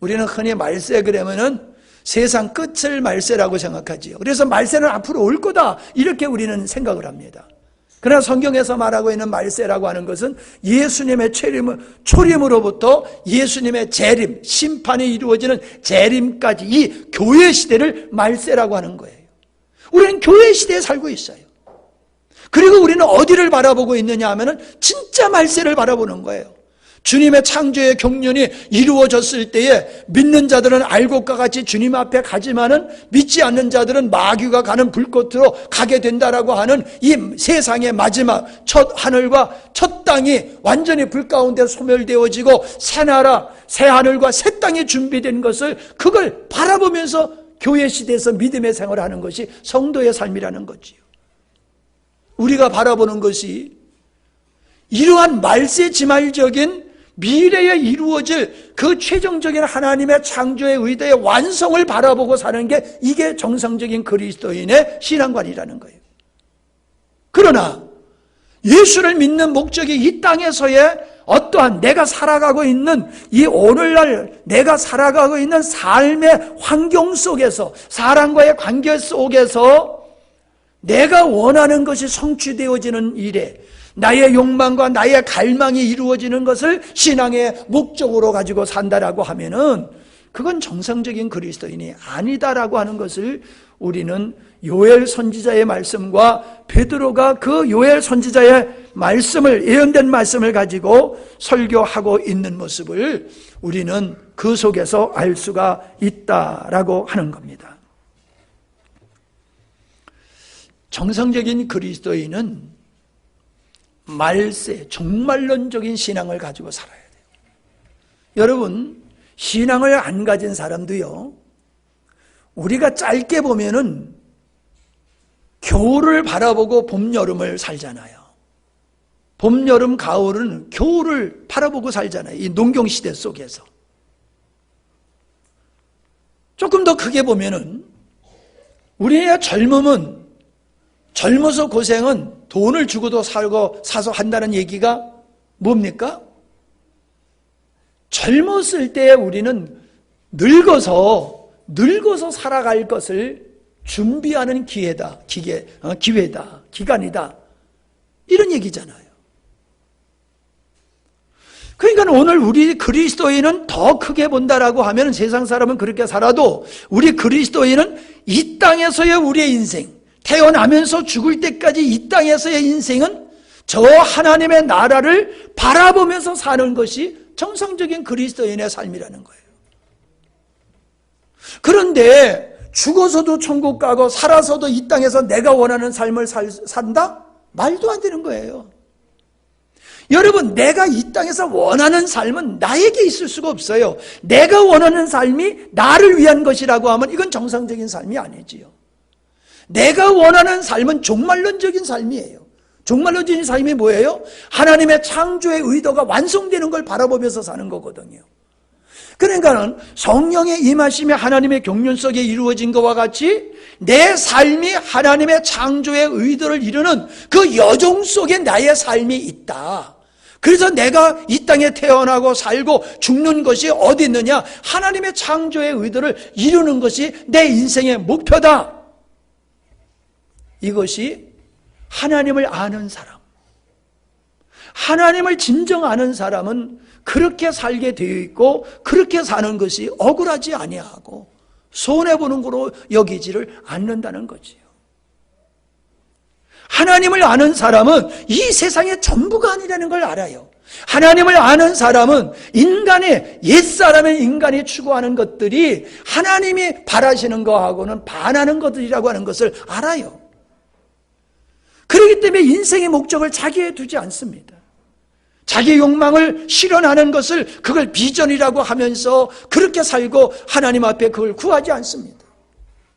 우리는 흔히 말세 그러면은 세상 끝을 말세라고 생각하지요. 그래서 말세는 앞으로 올 거다 이렇게 우리는 생각을 합니다. 그러나 성경에서 말하고 있는 말세라고 하는 것은 예수님의 초림으로부터 예수님의 재림, 심판이 이루어지는 재림까지 이 교회 시대를 말세라고 하는 거예요. 우리는 교회 시대에 살고 있어요. 그리고 우리는 어디를 바라보고 있느냐 하면은 진짜 말세를 바라보는 거예요. 주님의 창조의 경륜이 이루어졌을 때에 믿는 자들은 알곡과 같이 주님 앞에 가지만은 믿지 않는 자들은 마귀가 가는 불꽃으로 가게 된다라고 하는 이 세상의 마지막 첫 하늘과 첫 땅이 완전히 불 가운데 소멸되어지고 새 나라, 새 하늘과 새 땅이 준비된 것을 그걸 바라보면서 교회 시대에서 믿음의 생활을 하는 것이 성도의 삶이라는 거지요. 우리가 바라보는 것이 이러한 말세지말적인 미래에 이루어질 그 최종적인 하나님의 창조의 의도의 완성을 바라보고 사는 게 이게 정상적인 그리스도인의 신앙관이라는 거예요. 그러나 예수를 믿는 목적이 이 땅에서의 어떠한 내가 살아가고 있는 이 오늘날 내가 살아가고 있는 삶의 환경 속에서 사람과의 관계 속에서 내가 원하는 것이 성취되어지는 일에 나의 욕망과 나의 갈망이 이루어지는 것을 신앙의 목적으로 가지고 산다라고 하면은 그건 정상적인 그리스도인이 아니다라고 하는 것을 우리는 요엘 선지자의 말씀과 베드로가 그 요엘 선지자의 말씀을 예언된 말씀을 가지고 설교하고 있는 모습을 우리는 그 속에서 알 수가 있다라고 하는 겁니다. 정상적인 그리스도인은 말세, 종말론적인 신앙을 가지고 살아야 돼요. 여러분, 신앙을 안 가진 사람도요, 우리가 짧게 보면은 겨울을 바라보고 봄, 여름을 살잖아요. 봄, 여름, 가을은 겨울을 바라보고 살잖아요. 이 농경시대 속에서. 조금 더 크게 보면은 우리의 젊음은 젊어서 고생은 돈을 주고도 사서 한다는 얘기가 뭡니까? 젊었을 때 우리는 늙어서 살아갈 것을 준비하는 기간이다. 이런 얘기잖아요. 그러니까 오늘 우리 그리스도인은 더 크게 본다라고 하면 세상 사람은 그렇게 살아도 우리 그리스도인은 이 땅에서의 우리의 인생, 태어나면서 죽을 때까지 이 땅에서의 인생은 저 하나님의 나라를 바라보면서 사는 것이 정상적인 그리스도인의 삶이라는 거예요. 그런데 죽어서도 천국 가고 살아서도 이 땅에서 내가 원하는 삶을 산다? 말도 안 되는 거예요. 여러분, 내가 이 땅에서 원하는 삶은 나에게 있을 수가 없어요. 내가 원하는 삶이 나를 위한 것이라고 하면 이건 정상적인 삶이 아니지요. 내가 원하는 삶은 종말론적인 삶이에요. 종말론적인 삶이 뭐예요? 하나님의 창조의 의도가 완성되는 걸 바라보면서 사는 거거든요. 그러니까는 성령의 임하심이 하나님의 경륜 속에 이루어진 것과 같이 내 삶이 하나님의 창조의 의도를 이루는 그 여정 속에 나의 삶이 있다. 그래서 내가 이 땅에 태어나고 살고 죽는 것이 어디 있느냐? 하나님의 창조의 의도를 이루는 것이 내 인생의 목표다. 이것이 하나님을 아는 사람, 하나님을 진정 아는 사람은 그렇게 살게 되어 있고 그렇게 사는 것이 억울하지 아니하고 손해보는 거로 여기지를 않는다는 거지요. 하나님을 아는 사람은 이 세상의 전부가 아니라는 걸 알아요. 하나님을 아는 사람은 인간의, 옛사람의 인간이 추구하는 것들이 하나님이 바라시는 거하고는 반하는 것들이라고 하는 것을 알아요. 그렇기 때문에 인생의 목적을 자기에 두지 않습니다. 자기 욕망을 실현하는 것을 그걸 비전이라고 하면서 그렇게 살고 하나님 앞에 그걸 구하지 않습니다.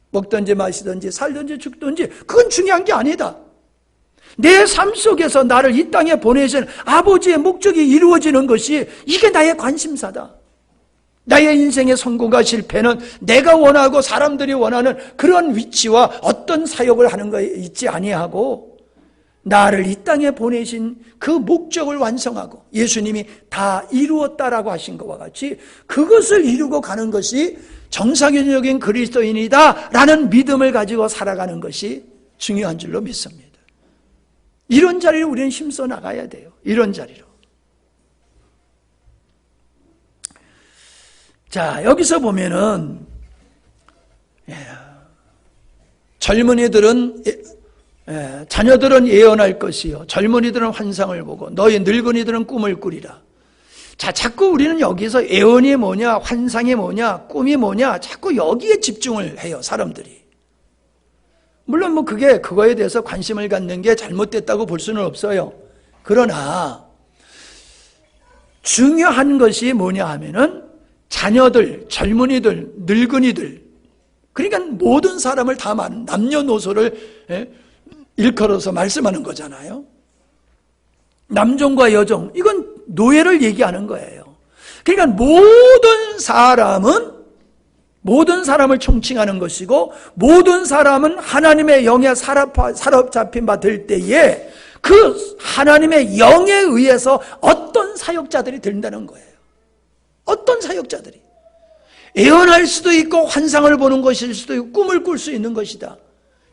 먹든지 마시든지 살든지 죽든지 그건 중요한 게 아니다. 내 삶 속에서 나를 이 땅에 보내신 아버지의 목적이 이루어지는 것이 이게 나의 관심사다. 나의 인생의 성공과 실패는 내가 원하고 사람들이 원하는 그런 위치와 어떤 사역을 하는 것에 있지 아니하고 나를 이 땅에 보내신 그 목적을 완성하고 예수님이 다 이루었다라고 하신 것과 같이 그것을 이루고 가는 것이 정상적인 그리스도인이다라는 믿음을 가지고 살아가는 것이 중요한 줄로 믿습니다. 이런 자리로 우리는 힘써 나가야 돼요. 이런 자리로. 자, 여기서 보면은 젊은이들은 자녀들은 예언할 것이요 젊은이들은 환상을 보고 너희 늙은이들은 꿈을 꾸리라. 자, 자꾸 우리는 여기서 예언이 뭐냐, 환상이 뭐냐, 꿈이 뭐냐 자꾸 여기에 집중을 해요, 사람들이. 물론 그거에 대해서 관심을 갖는 게 잘못됐다고 볼 수는 없어요. 그러나 중요한 것이 뭐냐 하면은 자녀들, 젊은이들, 늙은이들, 그러니까 모든 사람을 다 남녀노소를 일컬어서 말씀하는 거잖아요. 남종과 여종, 이건 노예를 얘기하는 거예요. 그러니까 모든 사람을 총칭하는 것이고 모든 사람은 하나님의 영에 사로잡힌 바 될 때에 그 하나님의 영에 의해서 어떤 사역자들이 된다는 거예요. 어떤 사역자들이. 예언할 수도 있고 환상을 보는 것일 수도 있고 꿈을 꿀 수 있는 것이다.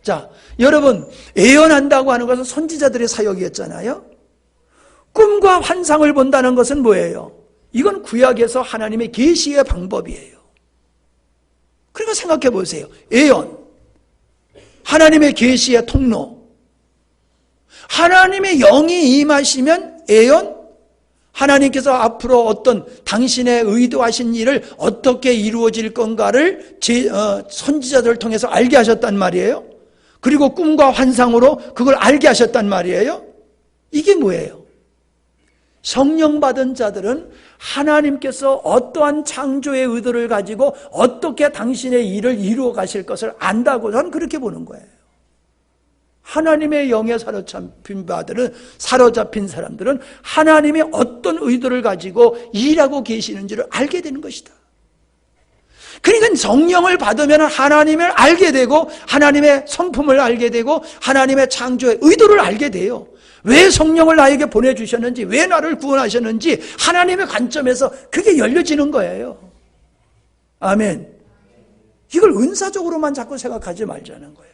자, 여러분, 예언한다고 하는 것은 선지자들의 사역이었잖아요. 꿈과 환상을 본다는 것은 뭐예요? 이건 구약에서 하나님의 계시의 방법이에요. 그러니까 생각해 보세요. 예언, 하나님의 계시의 통로, 하나님의 영이 임하시면 예언, 하나님께서 앞으로 어떤 당신의 의도하신 일을 어떻게 이루어질 건가를 선지자들을 통해서 알게 하셨단 말이에요. 그리고 꿈과 환상으로 그걸 알게 하셨단 말이에요. 이게 뭐예요? 성령 받은 자들은 하나님께서 어떠한 창조의 의도를 가지고 어떻게 당신의 일을 이루어 가실 것을 안다고 저는 그렇게 보는 거예요. 하나님의 영에 사로잡힌 사람들은 하나님이 어떤 의도를 가지고 일하고 계시는지를 알게 되는 것이다. 그러니까 성령을 받으면 하나님을 알게 되고 하나님의 성품을 알게 되고 하나님의 창조의 의도를 알게 돼요. 왜 성령을 나에게 보내주셨는지, 왜 나를 구원하셨는지 하나님의 관점에서 그게 열려지는 거예요. 아멘. 이걸 은사적으로만 자꾸 생각하지 말자는 거예요.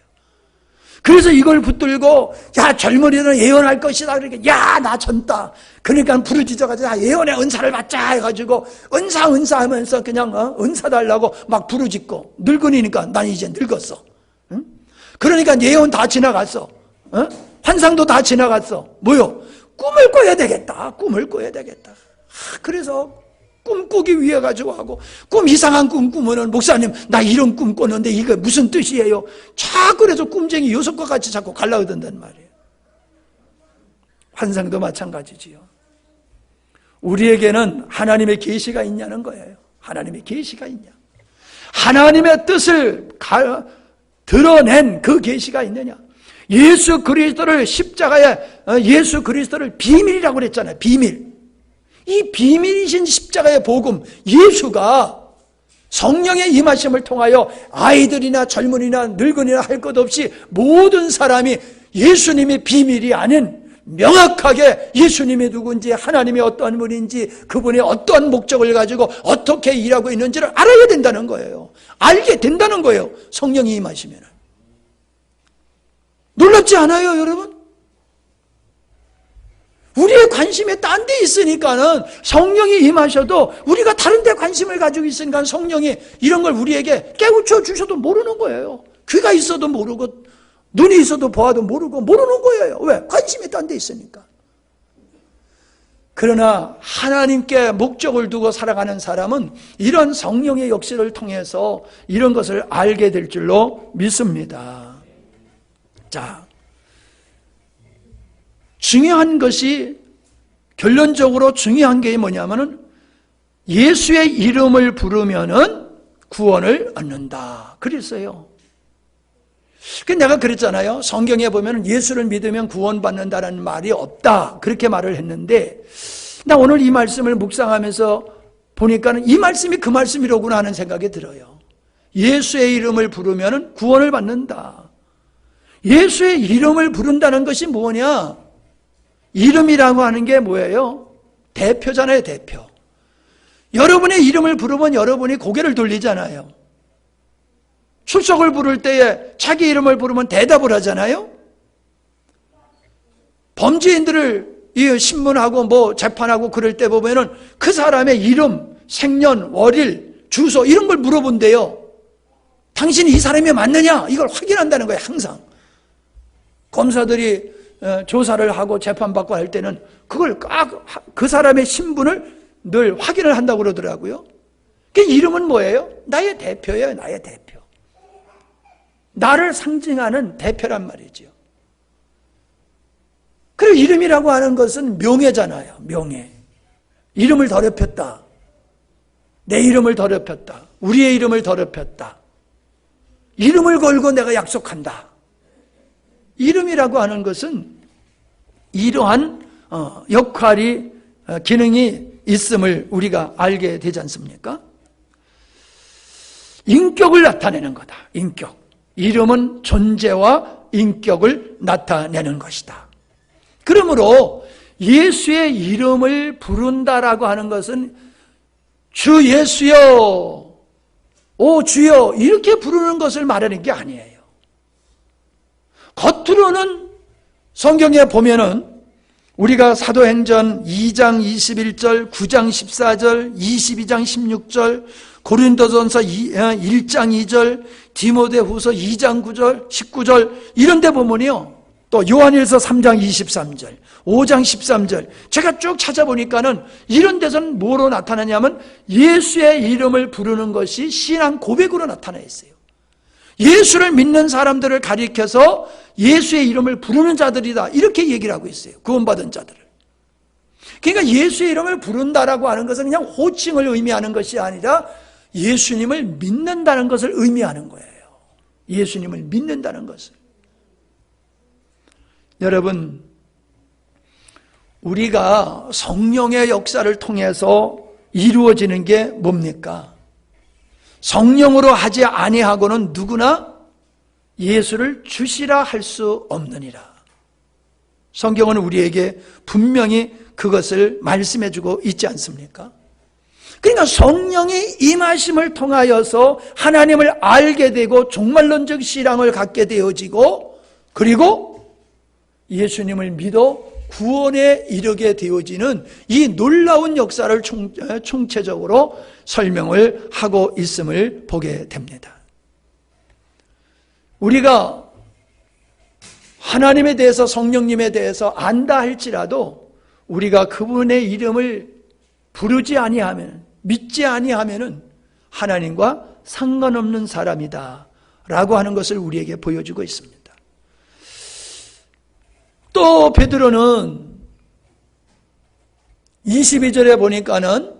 그래서 이걸 붙들고 야 젊은이들은 예언할 것이다 그러니까 야 나 젊다 그러니까 부르짖어가지고 예언의 은사를 받자 해가지고 은사 하면서 그냥 은사 달라고 막 부르짖고 늙은이니까 난 이제 늙었어. 응? 그러니까 예언 다 지나갔어. 환상도 다 지나갔어. 뭐요? 꿈을 꿔야 되겠다. 그래서 꿈꾸기 위해 가지고 하고 이상한 꿈 꾸면은 목사님 나 이런 꿈 꿨는데 이게 무슨 뜻이에요? 자꾸 그래서 꿈쟁이 요셉과 같이 자꾸 갈라든단 말이에요. 환상도 마찬가지지요. 우리에게는 하나님의 계시가 있냐는 거예요. 하나님의 계시가 있냐? 하나님의 뜻을 드러낸 그 계시가 있느냐? 예수 그리스도를 십자가에 예수 그리스도를 비밀이라고 그랬잖아요. 비밀. 이 비밀이신 십자가의 복음, 예수가 성령의 임하심을 통하여 아이들이나 젊은이나 늙은이나 할 것 없이 모든 사람이 예수님의 비밀이 아닌 명확하게 예수님이 누군지 하나님이 어떠한 분인지 그분의 어떠한 목적을 가지고 어떻게 일하고 있는지를 알아야 된다는 거예요. 알게 된다는 거예요. 성령이 임하시면. 놀랍지 않아요, 여러분? 우리의 관심이 딴 데 있으니까는 성령이 임하셔도 우리가 다른 데 관심을 가지고 있으니까 성령이 이런 걸 우리에게 깨우쳐 주셔도 모르는 거예요. 귀가 있어도 모르고 눈이 있어도 보아도 모르고 모르는 거예요. 왜? 관심이 딴 데 있으니까. 그러나 하나님께 목적을 두고 살아가는 사람은 이런 성령의 역사를 통해서 이런 것을 알게 될 줄로 믿습니다. 자, 중요한 것이 결론적으로 중요한 게 뭐냐면은 예수의 이름을 부르면은 구원을 얻는다. 그랬어요. 내가 그랬잖아요. 성경에 보면 예수를 믿으면 구원받는다는 말이 없다. 그렇게 말을 했는데 나 오늘 이 말씀을 묵상하면서 보니까는 이 말씀이 그 말씀이로구나 하는 생각이 들어요. 예수의 이름을 부르면은 구원을 받는다. 예수의 이름을 부른다는 것이 뭐냐? 이름이라고 하는 게 뭐예요? 대표잖아요, 대표. 여러분의 이름을 부르면 여러분이 고개를 돌리잖아요. 출석을 부를 때에 자기 이름을 부르면 대답을 하잖아요. 범죄인들을 신문하고 뭐 재판하고 그럴 때 보면은 그 사람의 이름, 생년, 월일, 주소 이런 걸 물어본대요. 당신이 이 사람이 맞느냐? 이걸 확인한다는 거예요, 항상. 검사들이 조사를 하고 재판받고 할 때는 그걸 그 사람의 신분을 늘 확인을 한다고 그러더라고요. 그 이름은 뭐예요? 나의 대표예요, 나의 대표. 나를 상징하는 대표란 말이죠. 그리고 이름이라고 하는 것은 명예잖아요, 명예. 이름을 더럽혔다. 내 이름을 더럽혔다. 우리의 이름을 더럽혔다. 이름을 걸고 내가 약속한다. 이름이라고 하는 것은 이러한 역할이 기능이 있음을 우리가 알게 되지 않습니까? 인격을 나타내는 거다. 인격. 이름은 존재와 인격을 나타내는 것이다. 그러므로 예수의 이름을 부른다라고 하는 것은 주 예수여, 오 주여 이렇게 부르는 것을 말하는 게 아니에요. 겉으로는 성경에 보면은 우리가 사도행전 2장 21절, 9장 14절, 22장 16절, 고린도전서 1장 2절, 디모데후서 2장 9절, 19절 이런 데 보면요. 또 요한일서 3장 23절, 5장 13절 제가 쭉 찾아보니까는 이런 데서는 뭐로 나타나냐면 예수의 이름을 부르는 것이 신앙 고백으로 나타나 있어요. 예수를 믿는 사람들을 가리켜서 예수의 이름을 부르는 자들이다 이렇게 얘기를 하고 있어요. 구원받은 자들을. 그러니까 예수의 이름을 부른다라고 하는 것은 그냥 호칭을 의미하는 것이 아니라 예수님을 믿는다는 것을 의미하는 거예요. 예수님을 믿는다는 것을. 여러분, 우리가 성령의 역사를 통해서 이루어지는 게 뭡니까? 성령으로 하지 아니하고는 누구나 예수를 주시라 할 수 없느니라. 성경은 우리에게 분명히 그것을 말씀해 주고 있지 않습니까? 그러니까 성령이 임하심을 통하여서 하나님을 알게 되고 종말론적 신앙을 갖게 되어지고, 그리고 예수님을 믿어 구원에 이르게 되어지는 이 놀라운 역사를 총체적으로 설명을 하고 있음을 보게 됩니다. 우리가 하나님에 대해서, 성령님에 대해서 안다 할지라도 우리가 그분의 이름을 부르지 아니하면, 믿지 아니하면은 하나님과 상관없는 사람이다 라고 하는 것을 우리에게 보여주고 있습니다. 또 베드로는 22절에 보니까는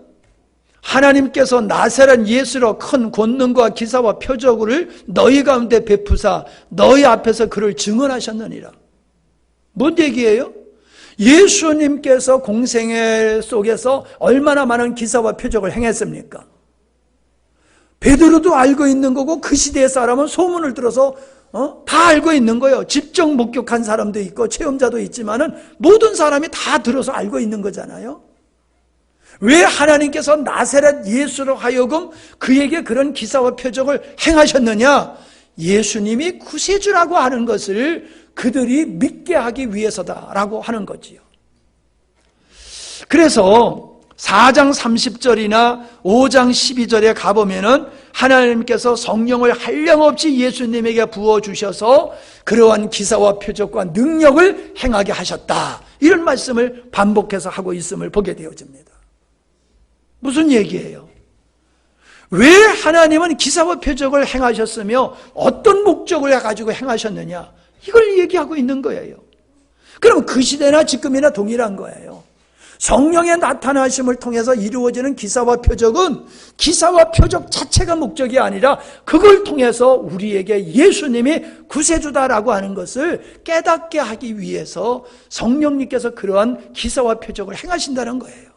하나님께서 나사렛 예수로 큰 권능과 기사와 표적을 너희 가운데 베푸사 너희 앞에서 그를 증언하셨느니라. 뭔 얘기예요? 예수님께서 공생애 속에서 얼마나 많은 기사와 표적을 행했습니까? 베드로도 알고 있는 거고, 그 시대의 사람은 소문을 들어서 다 알고 있는 거예요. 직접 목격한 사람도 있고 체험자도 있지만은 모든 사람이 다 들어서 알고 있는 거잖아요. 왜 하나님께서 나사렛 예수로 하여금 그에게 그런 기사와 표적을 행하셨느냐? 예수님이 구세주라고 하는 것을 그들이 믿게 하기 위해서다라고 하는 거지요. 그래서 4장 30절이나 5장 12절에 가보면은 하나님께서 성령을 한량없이 예수님에게 부어주셔서 그러한 기사와 표적과 능력을 행하게 하셨다, 이런 말씀을 반복해서 하고 있음을 보게 되어집니다. 무슨 얘기예요? 왜 하나님은 기사와 표적을 행하셨으며 어떤 목적을 가지고 행하셨느냐, 이걸 얘기하고 있는 거예요. 그럼 그 시대나 지금이나 동일한 거예요. 성령의 나타나심을 통해서 이루어지는 기사와 표적은 기사와 표적 자체가 목적이 아니라 그걸 통해서 우리에게 예수님이 구세주다라고 하는 것을 깨닫게 하기 위해서 성령님께서 그러한 기사와 표적을 행하신다는 거예요.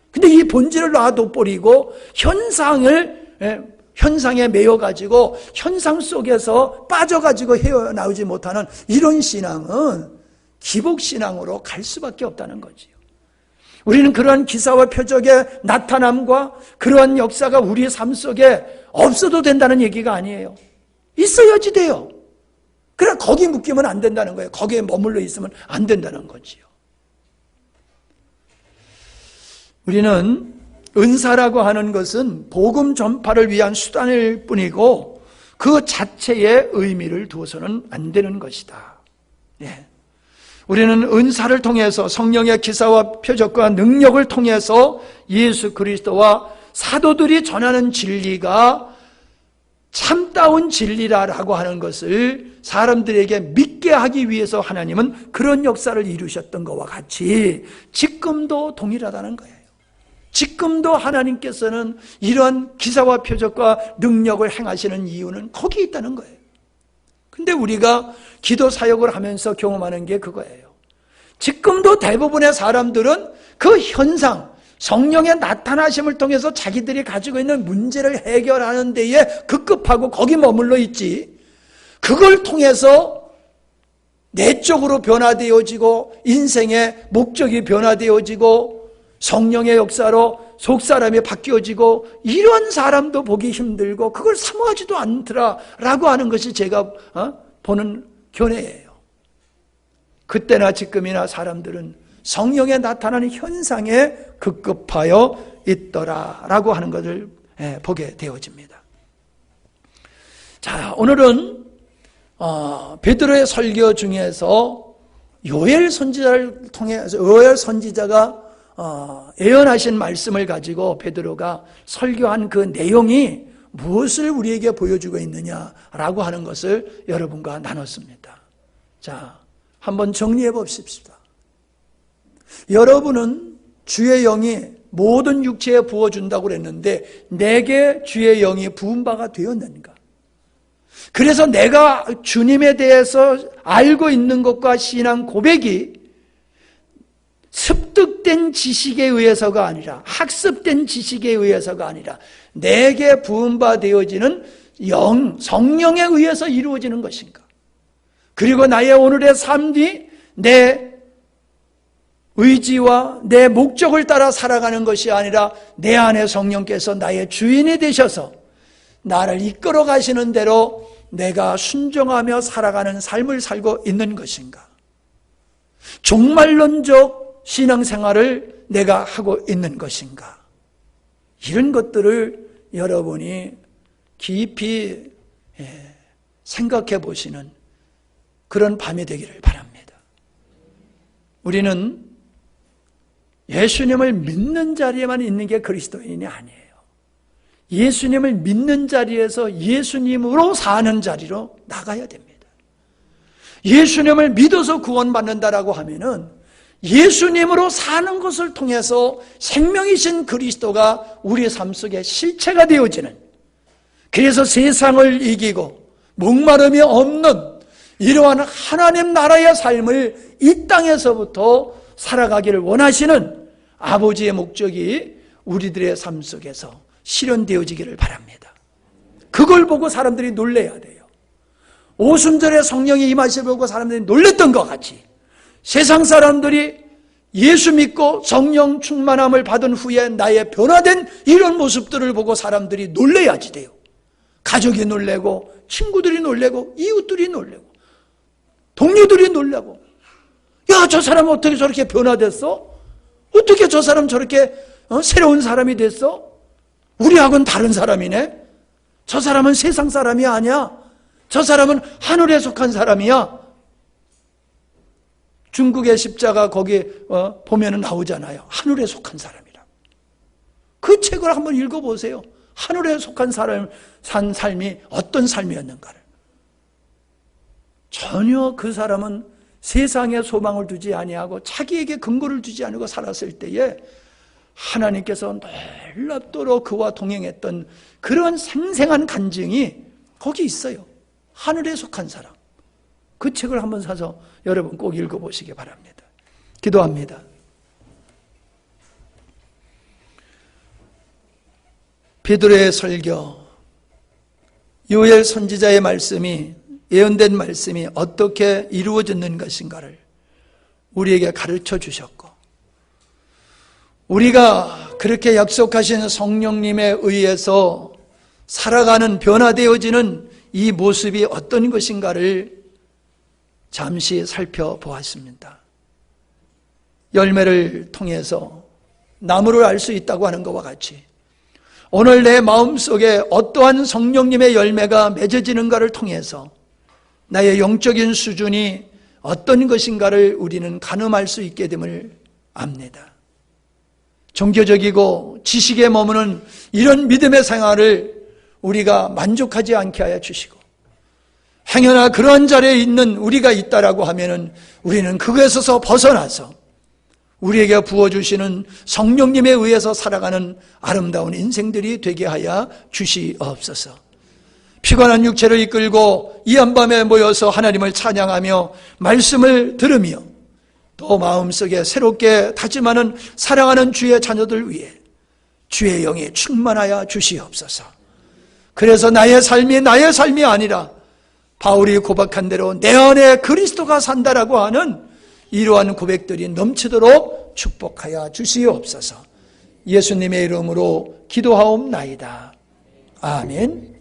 근데 이 본질을 놔둬버리고 현상에 매여가지고 현상 속에서 빠져가지고 헤어나오지 못하는 이런 신앙은 기복신앙으로 갈 수밖에 없다는 거지요. 우리는 그러한 기사와 표적의 나타남과 그러한 역사가 우리의 삶 속에 없어도 된다는 얘기가 아니에요. 있어야지 돼요. 그래, 거기 묶이면 안 된다는 거예요. 거기에 머물러 있으면 안 된다는 거지요. 우리는 은사라고 하는 것은 복음 전파를 위한 수단일 뿐이고 그 자체의 의미를 두어서는 안 되는 것이다. 예. 우리는 은사를 통해서 성령의 기사와 표적과 능력을 통해서 예수 그리스도와 사도들이 전하는 진리가 참다운 진리라고 하는 것을 사람들에게 믿게 하기 위해서 하나님은 그런 역사를 이루셨던 것과 같이 지금도 동일하다는 거예요. 지금도 하나님께서는 이런 기사와 표적과 능력을 행하시는 이유는 거기 있다는 거예요. 근데 우리가 기도 사역을 하면서 경험하는 게 그거예요. 지금도 대부분의 사람들은 그 현상, 성령의 나타나심을 통해서 자기들이 가지고 있는 문제를 해결하는 데에 급급하고 거기 머물러 있지, 그걸 통해서 내적으로 변화되어지고 인생의 목적이 변화되어지고 성령의 역사로 속사람이 바뀌어지고 이런 사람도 보기 힘들고 그걸 사모하지도 않더라라고 하는 것이 제가 보는 견해예요. 그때나 지금이나 사람들은 성령에 나타나는 현상에 급급하여 있더라라고 하는 것을 보게 되어집니다. 자, 오늘은 베드로의 설교 중에서 요엘 선지자를 통해서 요엘 선지자가 예언하신 말씀을 가지고 베드로가 설교한 그 내용이 무엇을 우리에게 보여주고 있느냐라고 하는 것을 여러분과 나눴습니다. 자, 한번 정리해 봅시다. 여러분은 주의 영이 모든 육체에 부어준다고 그랬는데 내게 주의 영이 부은 바가 되었는가? 그래서 내가 주님에 대해서 알고 있는 것과 신앙 고백이 습득된 지식에 의해서가 아니라, 학습된 지식에 의해서가 아니라 내게 부음바 되어지는 성령에 의해서 이루어지는 것인가? 그리고 나의 오늘의 삶이 내 의지와 내 목적을 따라 살아가는 것이 아니라 내 안에 성령께서 나의 주인이 되셔서 나를 이끌어 가시는 대로 내가 순종하며 살아가는 삶을 살고 있는 것인가? 종말론적 신앙생활을 내가 하고 있는 것인가? 이런 것들을 여러분이 깊이 생각해 보시는 그런 밤이 되기를 바랍니다. 우리는 예수님을 믿는 자리에만 있는 게 그리스도인이 아니에요. 예수님을 믿는 자리에서 예수님으로 사는 자리로 나가야 됩니다. 예수님을 믿어서 구원받는다라고 하면은 예수님으로 사는 것을 통해서 생명이신 그리스도가 우리의 삶 속에 실체가 되어지는, 그래서 세상을 이기고 목마름이 없는 이러한 하나님 나라의 삶을 이 땅에서부터 살아가기를 원하시는 아버지의 목적이 우리들의 삶 속에서 실현되어지기를 바랍니다. 그걸 보고 사람들이 놀라야 돼요. 오순절에 성령이 임하심을 보고 사람들이 놀랬던 것 같이 세상 사람들이 예수 믿고 성령 충만함을 받은 후에 나의 변화된 이런 모습들을 보고 사람들이 놀라야지 돼요. 가족이 놀래고 친구들이 놀래고 이웃들이 놀래고 동료들이 놀라고, 야, 저 사람 어떻게 저렇게 변화됐어? 어떻게 저 사람 저렇게 새로운 사람이 됐어? 우리하고는 다른 사람이네? 저 사람은 세상 사람이 아니야. 저 사람은 하늘에 속한 사람이야. 중국의 십자가 거기 보면은 나오잖아요. 하늘에 속한 사람이라. 그 책을 한번 읽어보세요. 하늘에 속한 사람 산 삶이 어떤 삶이었는가를. 전혀 그 사람은 세상에 소망을 두지 아니하고 자기에게 근거를 두지 않고 살았을 때에 하나님께서 놀랍도록 그와 동행했던 그런 생생한 간증이 거기 있어요. 하늘에 속한 사람. 그 책을 한번 사서 여러분 꼭 읽어보시기 바랍니다. 기도합니다. 베드로의 설교, 요엘 선지자의 말씀이, 예언된 말씀이 어떻게 이루어졌는 것인가를 우리에게 가르쳐 주셨고, 우리가 그렇게 약속하신 성령님에 의해서 살아가는, 변화되어지는 이 모습이 어떤 것인가를 잠시 살펴보았습니다. 열매를 통해서 나무를 알 수 있다고 하는 것과 같이 오늘 내 마음속에 어떠한 성령님의 열매가 맺어지는가를 통해서 나의 영적인 수준이 어떤 것인가를 우리는 가늠할 수 있게 됨을 압니다. 종교적이고 지식에 머무는 이런 믿음의 생활을 우리가 만족하지 않게 하여 주시고, 행여나 그런 자리에 있는 우리가 있다라고 하면은 우리는 그것에서 벗어나서 우리에게 부어주시는 성령님에 의해서 살아가는 아름다운 인생들이 되게 하여 주시옵소서. 피곤한 육체를 이끌고 이 한밤에 모여서 하나님을 찬양하며 말씀을 들으며 또 마음속에 새롭게 다짐하는 사랑하는 주의 자녀들 위해 주의 영이 충만하여 주시옵소서. 그래서 나의 삶이 아니라 바울이 고백한 대로 내 안에 그리스도가 산다라고 하는 이러한 고백들이 넘치도록 축복하여 주시옵소서. 예수님의 이름으로 기도하옵나이다. 아멘.